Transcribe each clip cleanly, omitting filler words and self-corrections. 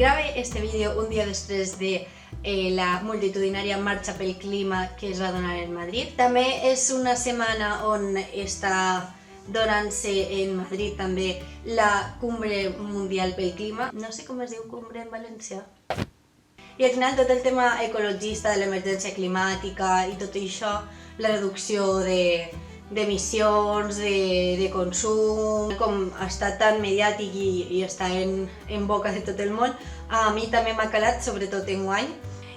Grave este vídeo un dia després de la multitudinària marxa pel clima que es va donar en Madrid. També és una setmana on està donant-se en Madrid també la cumbre mundial pel clima. No sé com es diu cumbre en valencià. I al final tot el tema ecologista de l'emergència climàtica i tot això, la reducció d'emissions, de consum, com està tan mediàtic i està en boca de tot el món, a mi també m'ha calat, sobretot enguany.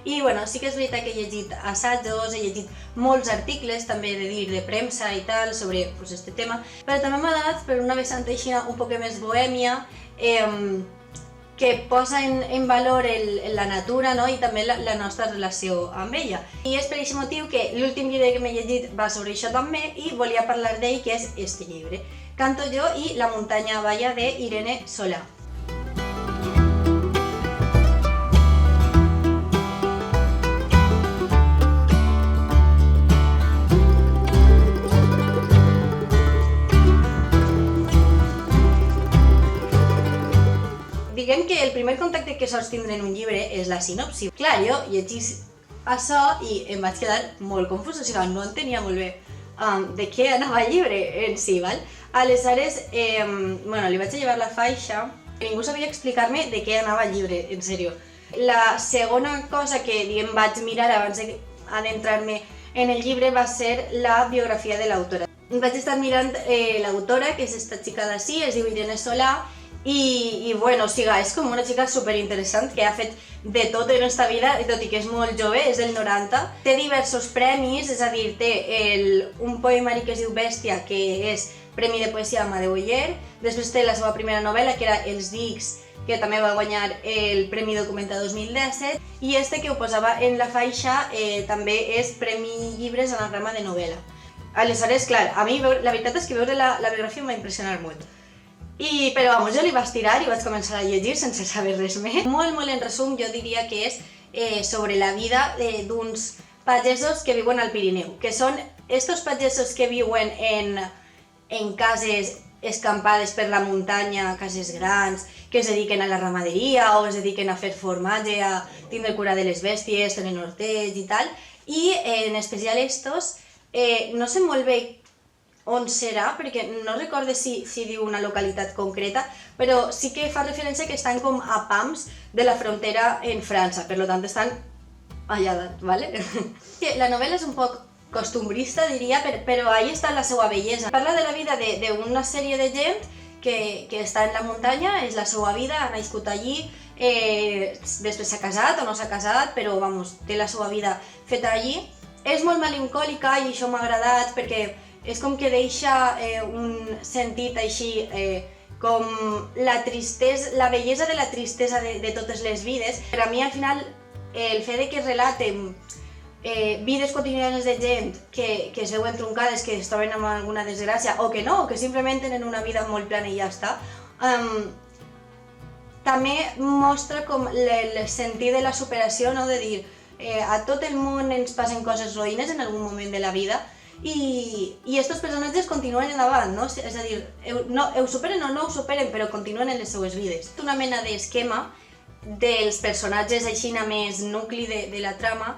I bueno, sí que és veritat que he llegit assajos, he llegit molts articles també de premsa i tal sobre este tema, però també m'ha donat per una vessant així un poc més bohèmia, que posa en valor la natura i també la nostra relació amb ella. I és per aquest motiu que l'últim llibre que m'he llegit va sobre això també i volia parlar d'ell, que és este llibre, Canto yo i la muntanya balla de Irene Solà. Diguem que el primer contacte que sols tindre en un llibre és la sinopsi. Clar, jo llegís això i em vaig quedar molt confusa, o sigui, no entenia molt bé de què anava el llibre en si, val? Aleshores, li vaig llevar la faixa, ningú sabia explicar-me de què anava el llibre, en sèrio. La segona cosa que vaig mirar abans d'adentrar-me en el llibre va ser la biografia de l'autora. Vaig estar mirant l'autora, que és esta xica d'ací, es diu Irene Solà, i bueno, o sigui, és com una xica superinteressant que ha fet de tot en esta vida, tot i que és molt jove, és del 90. Té diversos premis, és a dir, té un poemari que es diu Bèstia, que és Premi de Poesia Amadeu Oller, després té la seva primera novel·la, que era Els Dics, que també va guanyar el Premi Documenta 2017, i este que ho posava en la faixa també és Premi Llibres Anagrama de Novel·la. Aleshores, clar, a mi la veritat és que veure la biografia em va impressionar molt. Però vamos, jo li vaig tirar i vaig començar a llegir sense saber res més. Molt en resum, jo diria que és sobre la vida d'uns pagesos que viuen al Pirineu, que són estos pagesos que viuen en cases escampades per la muntanya, cases grans, que es dediquen a la ramaderia o es dediquen a fer formatge, a tindre cura de les bèsties, tenen hortets i tal, i en especial estos, no sé molt bé on serà, perquè no recordo si diu una localitat concreta, però sí que fa referència que estan com a pams de la frontera en França, per tant estan allà dalt, ¿vale? La novel·la és un poc costumbrista, diria, però ahí està la seva bellesa. Parla de la vida d'una sèrie de gent que està en la muntanya, és la seva vida, ha nascut allí, després s'ha casat o no s'ha casat, però vamos, té la seva vida feta allí. És molt melancòlica i això m'ha agradat perquè és com que deixa un sentit així com la bellesa de la tristesa de totes les vides. Per a mi, al final, el fet que relaten vides quotidianes de gent que es veuen troncades, que es troben amb alguna desgràcia, o que no, que simplement tenen una vida molt plana i ja està, també mostra com el sentit de la superació, de dir, a tot el món ens passen coses roïnes en algun moment de la vida, i estos personatges continuen endavant, no? És a dir, ho superen o no ho superen, però continuen en les seues vides. Una mena d'esquema dels personatges així més nucli de la trama.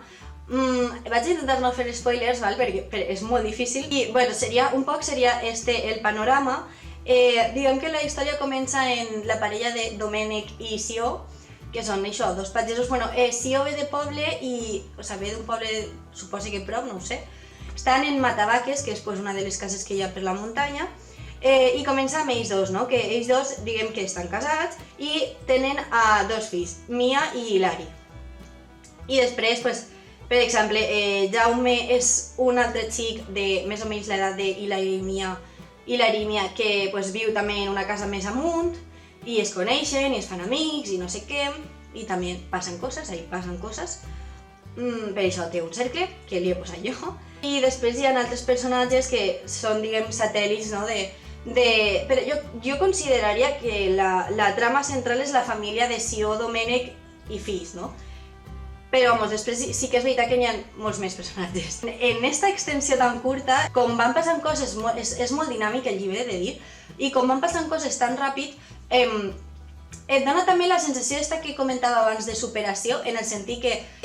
Vaig intentar no fer spoilers, perquè és molt difícil, i un poc seria el panorama. Diguem que la història comença en la parella de Domènec i Sió, que són això, dos pagesos. Sió ve de poble ve d'un poble, suposo que prop, no ho sé. Estan en Matavaques, que és una de les cases que hi ha per la muntanya, i comença amb ells dos, que ells dos, diguem que estan casats i tenen dos fills, Mia i Hilari. I després, per exemple, Jaume és un altre xic de més o menys l'edat de Hilari i Mia, que viu també en una casa més amunt, i es coneixen, i es fan amics, i no sé què, i també passen coses, per això té un cercle, que li he posat jo. I després hi ha altres personatges que són, diguem, satèl·lits, però jo consideraria que la trama central és la família de Sió, Domènec i fills, no? Però, després sí que és veritat que n'hi ha molts més personatges. En aquesta extensió tan curta, com van passant coses, és molt dinàmic el llibre, he de dir, i com van passant coses tan ràpid, et dona també la sensació que comentava abans de superació, en el sentit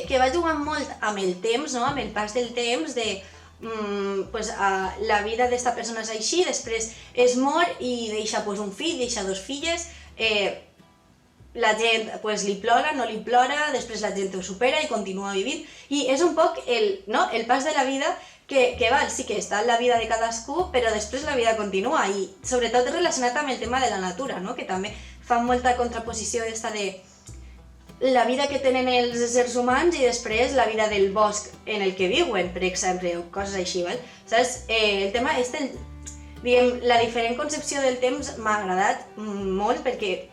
que va jugant molt amb el temps, no? Amb el pas del temps, de la vida d'esta persona és així, després es mor i deixa un fill, deixa dos filles, la gent li plora, no li plora, després la gent ho supera i continua vivint, i és un poc el pas de la vida que sí que està en la vida de cadascú, però després la vida continua, i sobretot relacionat amb el tema de la natura, que també fa molta contraposició de la vida que tenen els éssers humans i després la vida del bosc en el que viuen, per exemple, o coses així, saps? El tema és la diferent concepció del temps m'ha agradat molt perquè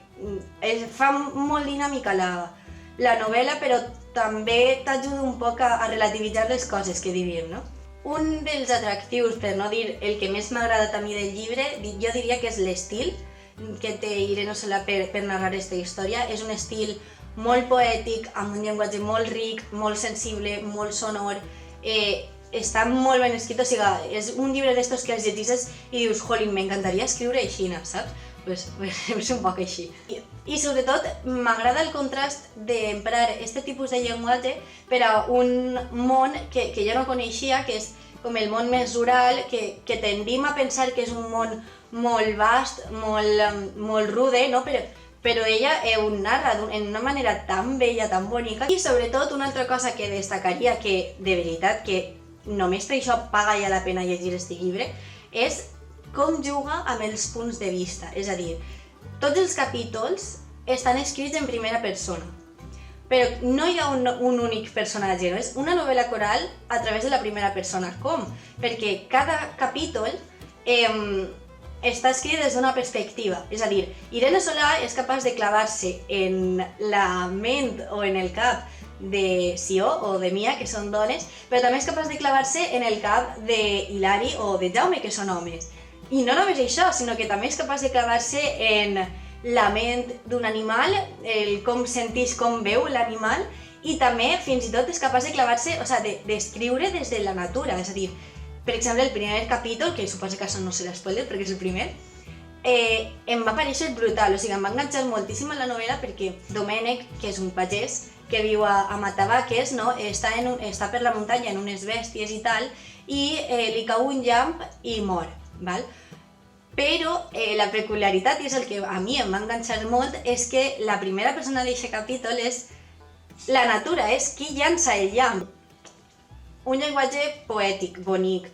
fa molt dinàmica la novel·la, però també t'ajuda un poc a relativitzar les coses que vivim, no? Un dels atractius, per no dir el que més m'ha agradat a mi del llibre, jo diria que és l'estil que té Irene Solà per narrar aquesta història. És un estil molt poètic, amb un llenguatge molt ric, molt sensible, molt sonor, està molt ben escrit, o sigui, és un llibre d'estos que els llegeixes i dius, jolín, m'encantaria escriure així, saps? Pues és un poc així. I sobretot m'agrada el contrast d'emprar aquest tipus de llenguatge per a un món que jo no coneixia, que és com el món més rural, que tendim a pensar que és un món molt vast, molt rude, no? Però ella ho narra en una manera tan bella, tan bonica. I sobretot una altra cosa que destacaria, que de veritat que només per això paga ja la pena llegir aquest llibre, és com juga amb els punts de vista. És a dir, tots els capítols estan escrits en primera persona, però no hi ha un únic personatge, no? És una novel·la coral a través de la primera persona. Com? Perquè cada capítol està escrit des d'una perspectiva. És a dir, Irene Solà és capaç de clavar-se en la ment o en el cap de Sió o de Mia, que són dones, però també és capaç de clavar-se en el cap d'Hilari o de Jaume, que són homes. I no només això, sinó que també és capaç de clavar-se en la ment d'un animal, el com sentís, com veu l'animal, i també fins i tot és capaç de clavar-se, o sigui, d'escriure des de la natura. És a dir, per exemple, el primer capítol, que suposo que això no serà spoiler perquè és el primer, em va parèixer brutal, o sigui, em va enganxar moltíssim a la novel·la perquè Domènec, que és un pagès que viu a Matavaques, està per la muntanya en unes bèsties i tal, i li cau un llamp i mor. Però la peculiaritat, i és el que a mi em va enganxar molt, és que la primera persona d'aquest capítol és la natura, és qui llança el llamp. Un llenguatge poètic, bonic,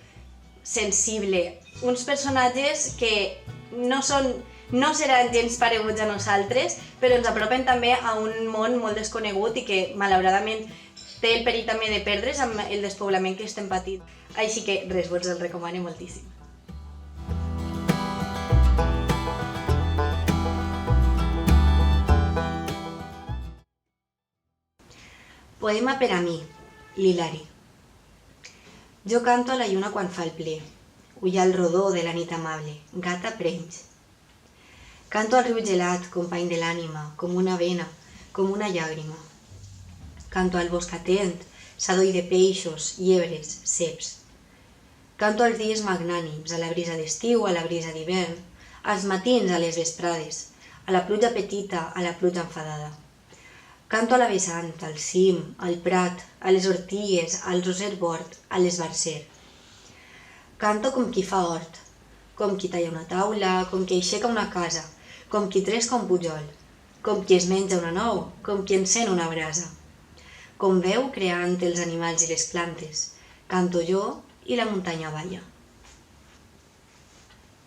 sensible, uns personatges que no seran gens pareguts a nosaltres, però ens apropen també a un món molt desconegut i que, malauradament, té el perill també de perdre's amb el despoblament que estem patint. Així que res, vos el recomano moltíssim. Poema per a mi, l'Hilari. Jo canto a la lluna quan fa el ple, ullal rodó de la nit amable, gata prenys. Canto al riu gelat, company de l'ànima, com una vena, com una llàgrima. Canto al bosc atent, sadoll de peixos, llebres, ceps. Canto als dies magnànims, a la brisa d'estiu, a la brisa d'hivern, als matins, a les vesprades, a la pluja petita, a la pluja enfadada. Canto a la vessant, al cim, al prat, a les ortigues, al roser bord, a l'esbarcer. Canto com qui fa hort, com qui talla una taula, com qui aixeca una casa, com qui tresca un pujol, com qui es menja una nou, com qui encén una brasa. Com veu creant els animals i les plantes, canto jo i la muntanya balla.